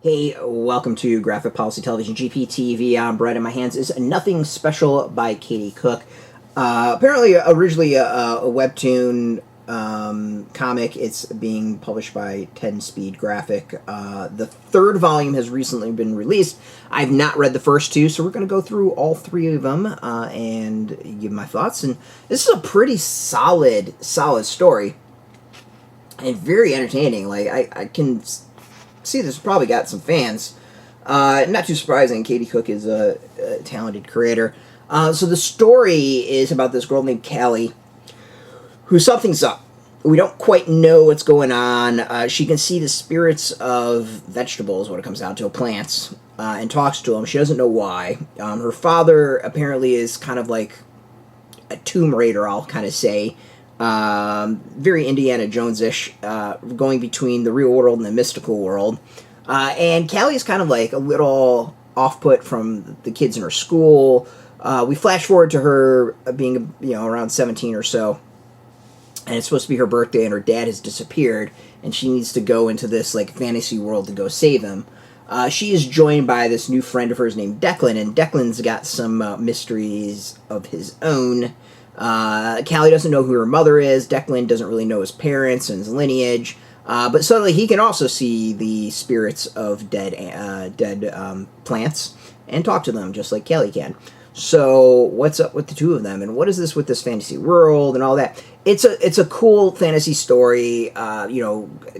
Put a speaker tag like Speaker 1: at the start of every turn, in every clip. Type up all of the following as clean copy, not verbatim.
Speaker 1: Hey, welcome to Graphic Policy Television GPTV. I'm Brett. In my hands is Nothing Special by Katie Cook. Apparently, originally a webtoon comic. It's being published by 10 Speed Graphic. The third volume has recently been released. I've not read the first two, so we're going to go through all three of them and give my thoughts. And this is a pretty solid story and very entertaining. Like I can see this probably got some fans. Not too surprising. Katie Cook is a talented creator. So the story is about this girl named Callie, who something's up. We don't quite know what's going on. She can see the spirits of vegetables when it comes down to plants, and talks to them. She doesn't know why. Her father apparently is kind of like a Tomb Raider, I'll kind of say. Very Indiana Jones-ish, going between the real world and the mystical world. And Callie is kind of like a little off-put from the kids in her school. We flash forward to her being, around 17 or so. And it's supposed to be her birthday, and her dad has disappeared, and she needs to go into this, like, fantasy world to go save him. She is joined by this new friend of hers named Declan, and Declan's got some mysteries of his own. Callie doesn't know who her mother is. Declan doesn't really know his parents and his lineage. But suddenly he can also see the spirits of dead plants and talk to them just like Callie can. So what's up with the two of them, and what is this with this fantasy world and all that? It's a cool fantasy story.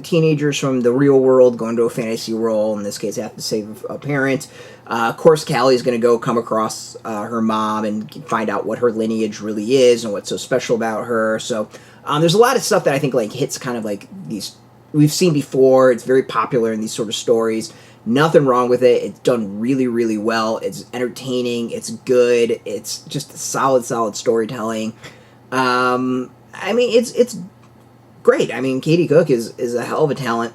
Speaker 1: Teenagers from the real world going to a fantasy world. In this case, have to save a parent. Of course, Callie's going to go come across her mom and find out what her lineage really is and what's so special about her. So there's a lot of stuff that I think like hits kind of like these we've seen before. It's very popular in these sort of stories. Nothing wrong with it. It's done really, really well. It's entertaining. It's good. It's just solid storytelling. It's great. Katie Cook is a hell of a talent.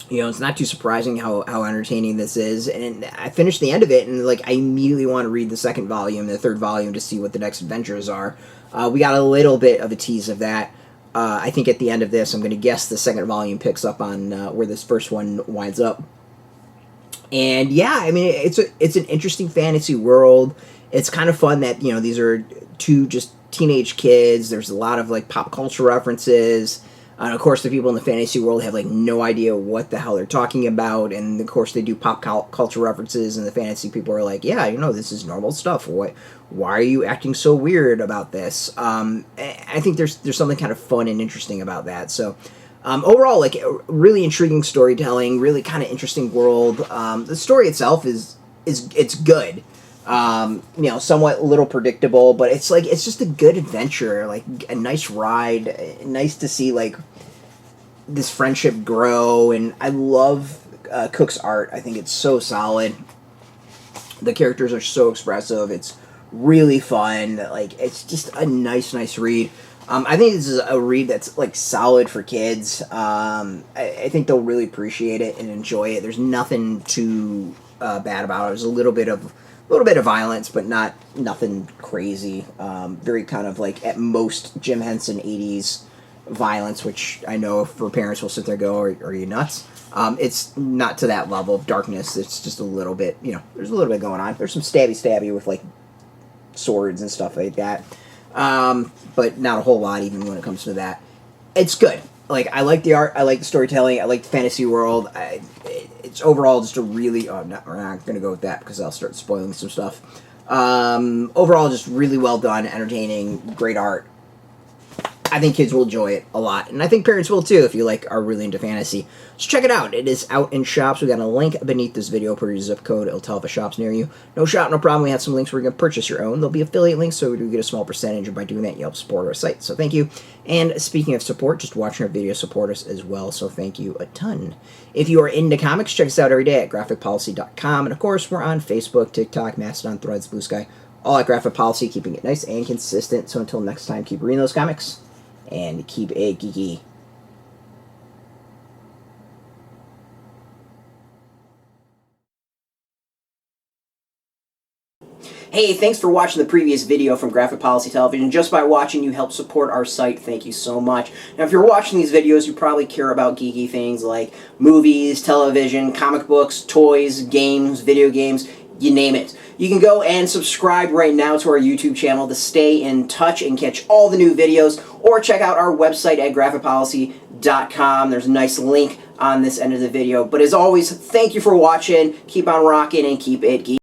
Speaker 1: It's not too surprising how entertaining this is. And I finished the end of it, and I immediately want to read the second volume, the third volume, to see what the next adventures are. We got a little bit of a tease of that. I think at the end of this, I'm going to guess the second volume picks up on where this first one winds up. And yeah, it's an interesting fantasy world. It's kind of fun that these are two just teenage kids. There's a lot of pop culture references. And of course, the people in the fantasy world have no idea what the hell they're talking about. And of course, they do pop culture references, and the fantasy people are like, yeah, this is normal stuff. Why are you acting so weird about this? I think there's something kind of fun and interesting about that. So overall, really intriguing storytelling, really kind of interesting world. The story itself is good. Somewhat little predictable, but it's just a good adventure, a nice ride. Nice to see this friendship grow, and I love Cook's art. I think it's so solid. The characters are so expressive. It's really fun. It's just a nice read. I think this is a read that's solid for kids. I think they'll really appreciate it and enjoy it. There's nothing too bad about it. There's a little bit of violence, but nothing crazy. Very kind of at most Jim Henson 80s violence, which I know for parents will sit there and go, are you nuts? It's not to that level of darkness. It's just a little bit, there's a little bit going on. There's some stabby with swords and stuff like that. But not a whole lot even when it comes to that. It's good. I like the art, I like the storytelling, I like the fantasy world. It's overall just a really... we're not going to go with that because I'll start spoiling some stuff. Overall, just really well done, entertaining, great art. I think kids will enjoy it a lot, and I think parents will too if you are really into fantasy. So check it out. It is out in shops. We got a link beneath this video. Put your zip code. It'll tell if a shop's near you. No shop, no problem. We have some links where you can purchase your own. There'll be affiliate links, so we do get a small percentage, and by doing that, you help support our site. So thank you. And speaking of support, just watching our videos support us as well, so thank you a ton. If you are into comics, check us out every day at graphicpolicy.com, and of course, we're on Facebook, TikTok, Mastodon, Threads, Blue Sky, all at Graphic Policy, keeping it nice and consistent. So until next time, keep reading those comics, and keep it geeky. Hey, thanks for watching the previous video from Graphic Policy Television. Just by watching, you help support our site. Thank you so much. Now, if you're watching these videos, you probably care about geeky things like movies, television, comic books, toys, games, video games, you name it. You can go and subscribe right now to our YouTube channel to stay in touch and catch all the new videos, or check out our website at graphicpolicy.com. There's a nice link on this end of the video. But as always, thank you for watching. Keep on rocking and keep it geeky.